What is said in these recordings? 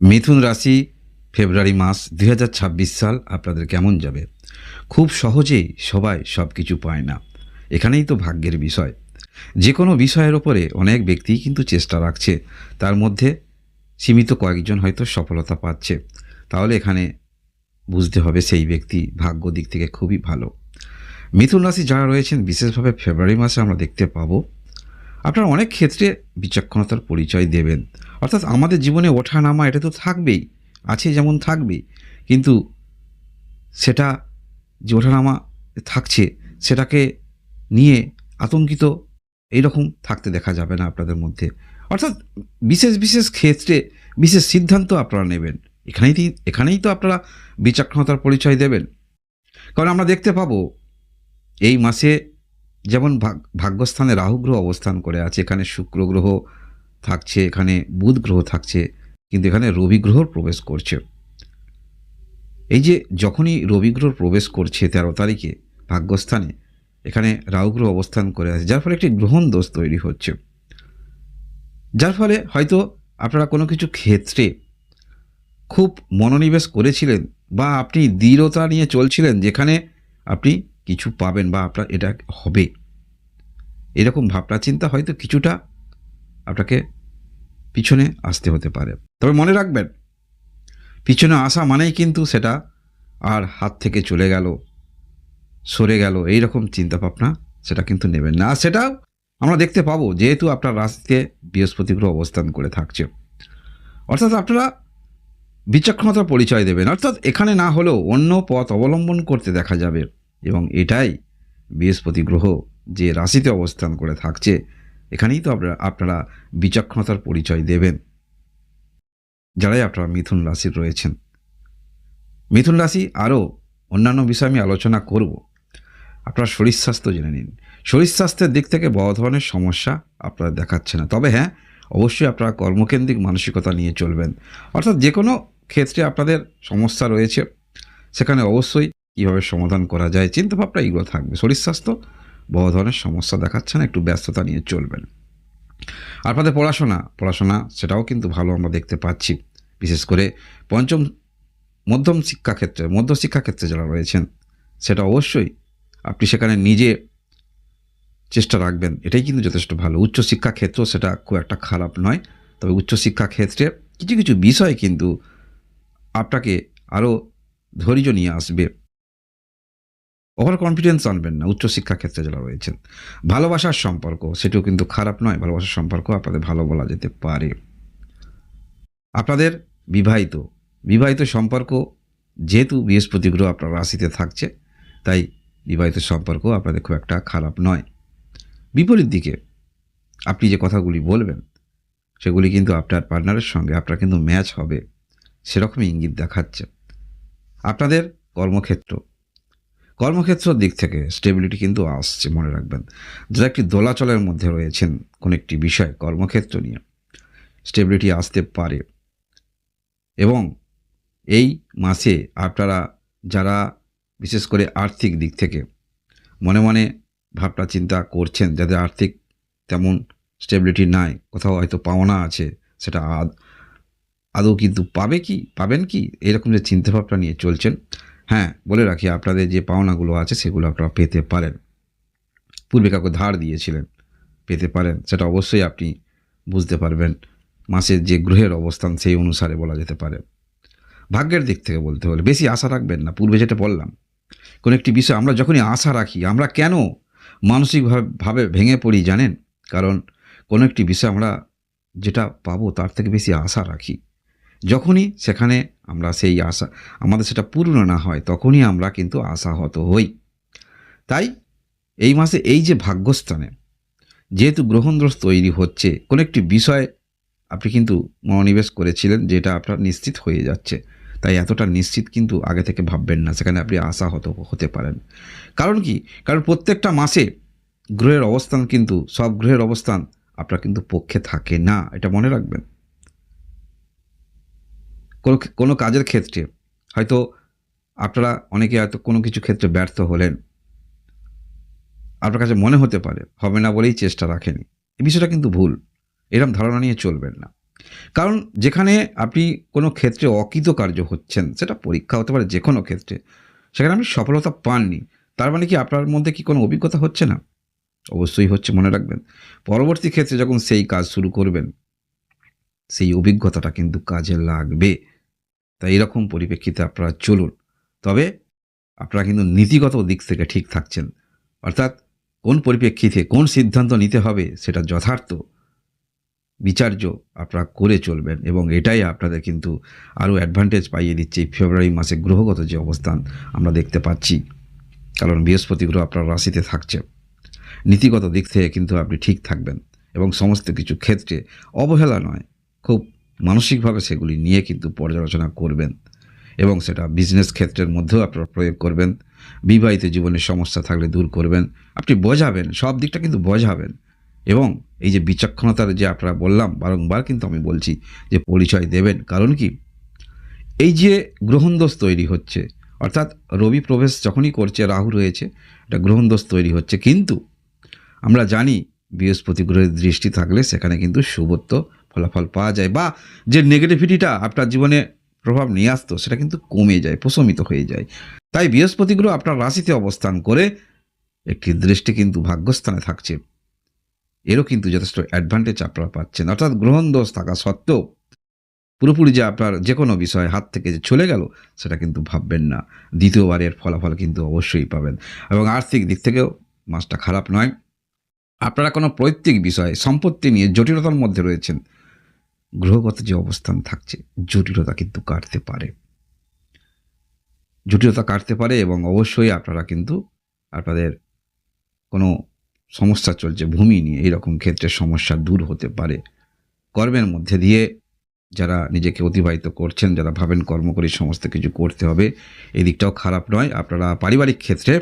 মিথুন রাশি ফেব্রুয়ারি মাস ২০২৬ সাল আপনাদের কেমন যাবে? খুব সহজেই সবাই সব কিছু পায় না। এখানেই তো ভাগ্যের বিষয়। যে কোনো বিষয়ের ওপরে অনেক ব্যক্তিই কিন্তু চেষ্টা রাখছে। তার মধ্যে সীমিত কয়েকজন হয়তো সফলতা পাচ্ছে। তাহলে এখানে বুঝতে হবে সেই ব্যক্তি ভাগ্য দিক থেকে খুবই ভালো। মিথুন রাশি যারা রয়েছেন বিশেষভাবে ফেব্রুয়ারি মাসে আমরা দেখতে পাবো আপনারা অনেক ক্ষেত্রে বিচক্ষণতার পরিচয় দেবেন। অর্থাৎ আমাদের জীবনে ওঠা-নামা এটা তো থাকবেই, আছে যেমন থাকবেই। কিন্তু সেটা যে ওঠা-নামা থাকছে সেটাকে নিয়ে আতঙ্কিত এইরকম থাকতে দেখা যাবে না আপনাদের মধ্যে। অর্থাৎ বিশেষ ক্ষেত্রে বিশেষ সিদ্ধান্ত আপনারা নেবেন। এখানেই তো আপনারা বিচক্ষণতার পরিচয় দেবেন। কারণ আমরা দেখতে পাবো এই মাসে যেমন ভাগ্যস্থানে রাহু গ্রহ অবস্থান করে আছে, এখানে শুক্র গ্রহ থাকছে, এখানে বুধ গ্রহ থাকছে, কিন্তু এখানে রবি গ্রহর প্রবেশ করছে। এই যে যখনই রবি গ্রহ প্রবেশ করছে ১৩ তারিখে ভাগ্যস্থানে, এখানে রাহু গ্রহ অবস্থান করে আছে, যার ফলে একটি গ্রহণ দোষ তৈরি হচ্ছে। যার ফলে হয়তো আপনারা কোনো কিছু ক্ষেত্রে খুব মনোনিবেশ করেছিলেন বা আপনি দৃঢ়তা নিয়ে চলছিলেন যেখানে আপনি কিছু পাবেন বা আপনার এটা হবে, এরকম ভাবনা চিন্তা হয়তো কিছুটা আপনাকে পিছনে আসতে হতে পারে। তবে মনে রাখবেন, পিছনে আসা মানেই কিন্তু সেটা আর হাত থেকে চলে গেল, সরে গেল, এইরকম চিন্তাভাবনা সেটা কিন্তু নেবেন না। আর সেটাও আমরা দেখতে পাবো যেহেতু আপনার রাশিতে বৃহস্পতি গ্রহ অবস্থান করে থাকছে। অর্থাৎ আপনারা বিচক্ষণতার পরিচয় দেবেন। অর্থাৎ এখানে না হলেও অন্য পথ অবলম্বন করতে দেখা যাবে, এবং এটাই বৃহস্পতি গ্রহ যে রাশিতে অবস্থান করে থাকছে, এখানেই তো আপনারা বিচক্ষণতার পরিচয় দেবেন যারাই আপনারা মিথুন রাশির রয়েছেন। মিথুন রাশি আরও অন্যান্য বিষয় আমি আলোচনা করব। আপনার শরীর স্বাস্থ্য জেনে নিন। শরীর স্বাস্থ্যের দিক থেকে বড় ধরনের সমস্যা আপনারা দেখাচ্ছে না। তবে হ্যাঁ, অবশ্যই আপনারা কর্মকেন্দ্রিক মানসিকতা নিয়ে চলবেন। অর্থাৎ যে কোনো ক্ষেত্রে আপনাদের সমস্যা রয়েছে, সেখানে অবশ্যই কীভাবে সমাধান করা যায় চিন্তাভাবনা এগুলো থাকবে। শরীর স্বাস্থ্য বড় ধরনের সমস্যা দেখাচ্ছে না, একটু ব্যস্ততা নিয়ে চলবেন। আপনাদের পড়াশোনা সেটাও কিন্তু ভালো আমরা দেখতে পাচ্ছি। বিশেষ করে পঞ্চম মধ্য শিক্ষাক্ষেত্রে যারা রয়েছেন, সেটা অবশ্যই আপনি সেখানে নিজে চেষ্টা রাখবেন, এটাই কিন্তু যথেষ্ট ভালো। উচ্চশিক্ষা ক্ষেত্র সেটা খুব একটা খারাপ নয়। তবে উচ্চশিক্ষা ক্ষেত্রে কিছু বিষয় কিন্তু আপনাকে আরও ধৈর্য নিয়ে আসবে। ওভার কনফিডেন্স আনবেন না উচ্চশিক্ষা ক্ষেত্রে যারা রয়েছেন। ভালোবাসার সম্পর্ক সেটিও কিন্তু খারাপ নয়। ভালোবাসার সম্পর্ক আপনাদের ভালো বলা যেতে পারে। আপনাদের বিবাহিত সম্পর্ক, যেহেতু বৃহস্পতি গ্রহ আপনার রাশিতে থাকছে, তাই বিবাহিত সম্পর্ক আপনাদের খুব একটা খারাপ নয়। বিপরীত দিকে আপনি যে কথাগুলি বলবেন সেগুলি কিন্তু আপনার পার্টনারের সঙ্গে আপনার কিন্তু ম্যাচ হবে, সেরকমই ইঙ্গিত দেখাচ্ছে। আপনাদের কর্মক্ষেত্রের দিক থেকে স্টেবিলিটি কিন্তু আসছে, মনে রাখবেন। যারা একটি দোলাচলের মধ্যে রয়েছেন কোনো একটি বিষয় কর্মক্ষেত্র নিয়ে, স্টেবিলিটি আসতে পারে। এবং এই মাসে আপনারা যারা বিশেষ করে আর্থিক দিক থেকে মনে মনে ভাবনা চিন্তা করছেন, যাদের আর্থিক তেমন স্টেবিলিটি নাই, কোথাও হয়তো পাওনা আছে, সেটা আদৌ কিন্তু পাবেন কি এরকম যে চিন্তাভাবনা নিয়ে চলছেন, হ্যাঁ বলে রাখি, আপনাদের যে পাওনাগুলো আছে সেগুলো আপনারা পেতে পারেন। পূর্বে কাউকে ধার দিয়েছিলেন, পেতে পারেন। সেটা অবশ্যই আপনি বুঝতে পারবেন মাসের যে গ্রহের অবস্থান সেই অনুসারে বলা যেতে পারে। ভাগ্যের দিক থেকে বলতে হলে বেশি আশা রাখবেন না। পূর্বে যেটা বললাম, কোনো একটি বিষয় আমরা যখনই আশা রাখি, আমরা কেন মানসিকভাবে ভেঙে পড়ি জানেন? কারণ কোনো একটি বিষয় আমরা যেটা পাবো তার থেকে বেশি আশা রাখি। যখনই সেখানে আমরা সেই আশা আমাদের সেটা পূর্ণ না হয়, তখনই আমরা কিন্তু আশাহত হই। তাই এই মাসে এই যে ভাগ্যস্থানে যেহেতু গ্রহণদোষ তৈরি হচ্ছে, কোনো একটি বিষয় আপনি কিন্তু মনোনিবেশ করেছিলেন যেটা আপনার নিশ্চিত হয়ে যাচ্ছে। তাই এতটা নিশ্চিত কিন্তু আগে থেকে ভাববেন না, সেখানে আপনি আশাহত হতে পারেন। কারণ কি? কারণ প্রত্যেকটা মাসে গ্রহের অবস্থান কিন্তু সব গ্রহের অবস্থান আপনার কিন্তু পক্ষে থাকে না, এটা মনে রাখবেন। কোনো কাজের ক্ষেত্রে হয়তো আপনারা অনেকে হয়তো কোনো কিছু ক্ষেত্রে ব্যর্থ হলেন, আপনার কাছে মনে হতে পারে হবে না বলেই চেষ্টা রাখেনি। এই বিষয়টা কিন্তু ভুল। এরকম ধারণা নিয়ে চলবেন না। কারণ যেখানে আপনি কোনো ক্ষেত্রে অকৃতকার্য হচ্ছেন, সেটা পরীক্ষা হতে পারে যে কোনো ক্ষেত্রে, সেখানে আপনি সফলতা পাননি, তার মানে কি আপনার মধ্যে কি কোনো অভিজ্ঞতা হচ্ছে না? অবশ্যই হচ্ছে, মনে রাখবেন। পরবর্তী ক্ষেত্রে যখন সেই কাজ শুরু করবেন, সেই অভিজ্ঞতাটা কিন্তু কাজে লাগবে। তাই এরকম পরিপ্রেক্ষিতে আপনারা চলুন। তবে আপনারা কিন্তু নীতিগত দিক থেকে ঠিক থাকছেন। অর্থাৎ কোন পরিপ্রেক্ষিতে কোন সিদ্ধান্ত নিতে হবে সেটা যথার্থ বিচার্য আপনারা করে চলবেন, এবং এটাই আপনাদের কিন্তু আরও অ্যাডভান্টেজ পাইয়ে দিচ্ছে এই ফেব্রুয়ারি মাসে গ্রহগত যে অবস্থান আমরা দেখতে পাচ্ছি। কারণ বৃহস্পতি গ্রহ আপনার রাশিতে থাকছে। নীতিগত দিক থেকে কিন্তু আপনি ঠিক থাকবেন, এবং সমস্ত কিছু ক্ষেত্রে অবহেলা নয়, খুব মানসিকভাবে সেগুলি নিয়ে কিন্তু পর্যালোচনা করবেন, এবং সেটা বিজনেস ক্ষেত্রের মধ্যেও আপনারা প্রয়োগ করবেন। বিবাহিত জীবনের সমস্যা থাকলে দূর করবেন, আপনি বোঝাবেন, সব দিকটা কিন্তু বোঝাবেন। এবং এই যে বিচক্ষণতার যে আপনারা বললাম, বারংবার কিন্তু আমি বলছি যে পরিচয় দেবেন। কারণ কি, এই যে গ্রহণদোষ তৈরি হচ্ছে, অর্থাৎ রবি প্রবেশ যখনই করছে, রাহু রয়েছে, এটা গ্রহণদোষ তৈরি হচ্ছে। কিন্তু আমরা জানি বৃহস্পতি গ্রহের দৃষ্টি থাকলে সেখানে কিন্তু শুভত্ব ফলাফল পাওয়া যায়, বা যে নেগেটিভিটিটা আপনার জীবনে প্রভাব নিয়ে আসতো সেটা কিন্তু কমে যায়, প্রশমিত হয়ে যায়। তাই বৃহস্পতি গ্রহ আপনার রাশিতে অবস্থান করে একটি দৃষ্টি কিন্তু ভাগ্যস্থানে থাকছে, এরও কিন্তু যথেষ্ট অ্যাডভান্টেজ আপনারা পাচ্ছেন। অর্থাৎ গ্রহণ দোষ থাকা সত্ত্বেও পুরোপুরি যে আপনার যে কোনো বিষয় হাত থেকে যে চলে গেল সেটা কিন্তু ভাববেন না। দ্বিতীয়বারের ফলাফল কিন্তু অবশ্যই পাবেন, এবং আর্থিক দিক থেকেও মাসটা খারাপ নয়। আপনারা কোনো পৈতৃক বিষয়ে সম্পত্তি নিয়ে জটিলতার মধ্যে রয়েছেন, গ্রহগত যে অবস্থান থাকছে জটিলতা কিন্তু কাটতে পারে, এবং অবশ্যই আপনারা কিন্তু আপনাদের কোনো সমস্যা চলছে ভূমি নিয়ে, এইরকম ক্ষেত্রে সমস্যা দূর হতে পারে। কর্মের মধ্যে দিয়ে যারা নিজেকে অতিবাহিত করছেন, যারা ভাবেন কর্ম করে সমস্ত কিছু করতে হবে, এই দিকটাও খারাপ নয়। আপনারা পারিবারিক ক্ষেত্রে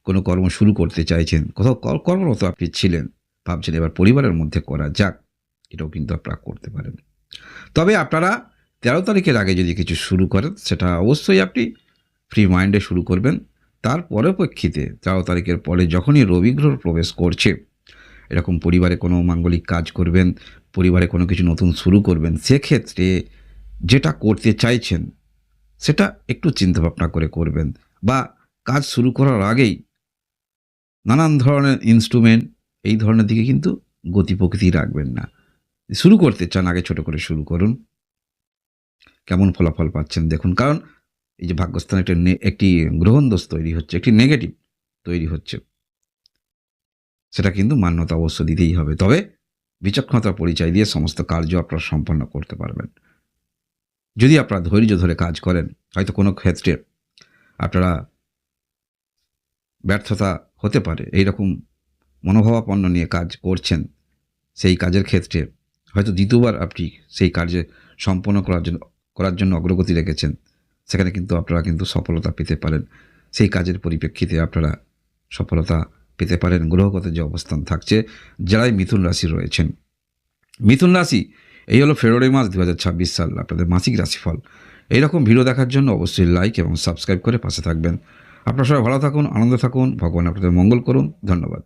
কোনো কর্ম শুরু করতে চাইছেন, কোথাও কর্মরত আপনি ছিলেন, ভাবছেন এবার পরিবারের মধ্যে করা যাক, এটাও কিন্তু আপনারা করতে পারেন। তবে আপনারা 13 তারিখের আগে যদি কিছু শুরু করেন, সেটা অবশ্যই আপনি ফ্রি মাইন্ডে শুরু করবেন। তার পরিপ্রেক্ষিতে 13 তারিখের পরে যখনই রবি গ্রহ প্রবেশ করছে, এরকম পরিবারে কোনো মাঙ্গলিক কাজ করবেন, পরিবারে কোনো কিছু নতুন শুরু করবেন, সেক্ষেত্রে যেটা করতে চাইছেন সেটা একটু চিন্তাভাবনা করে করবেন, বা কাজ শুরু করার আগেই নানান ধরনের ইনস্ট্রুমেন্ট এই ধরনের দিকে কিন্তু গতি প্রকৃতি রাখবেন না। শুরু করতে চান, আগে ছোট করে শুরু করুন, কেমন ফলাফল পাচ্ছেন দেখুন। কারণ এই যে ভাগ্যস্থানে একটি গ্রহণ দোষ তৈরি হচ্ছে, একটি নেগেটিভ তৈরি হচ্ছে, সেটা কিন্তু মান্যতা অবশ্য দিতেই হবে। তবে বিচক্ষণতার পরিচয় দিয়ে সমস্ত কার্য আপনারা সম্পন্ন করতে পারবেন। যদি আপনারা ধৈর্য ধরে কাজ করেন, হয়তো কোনো ক্ষেত্রে আপনারা ব্যর্থতা হতে পারে, এইরকম মনোভাবাপন্ন নিয়ে কাজ করছেন, সেই কাজের ক্ষেত্রে হয়তো দ্বিতীয়বার আপনি সেই কার্যে সম্পন্ন করার জন্য অগ্রগতি রেখেছেন, সেখানে কিন্তু আপনারা কিন্তু সফলতা পেতে পারেন। সেই কাজের পরিপ্রেক্ষিতে আপনারা সফলতা পেতে পারেন। গ্রহগত যে অবস্থান থাকছে, যারাই মিথুন রাশি রয়েছেন, মিথুন রাশি, এই হলো ফেব্রুয়ারি মাস 2026 সাল আপনাদের মাসিক রাশিফল। এইরকম ভিডিও দেখার জন্য অবশ্যই লাইক এবং সাবস্ক্রাইব করে পাশে থাকবেন। আপনারা সবাই ভালো থাকুন, আনন্দে থাকুন, ভগবান আপনাদের মঙ্গল করুন। ধন্যবাদ।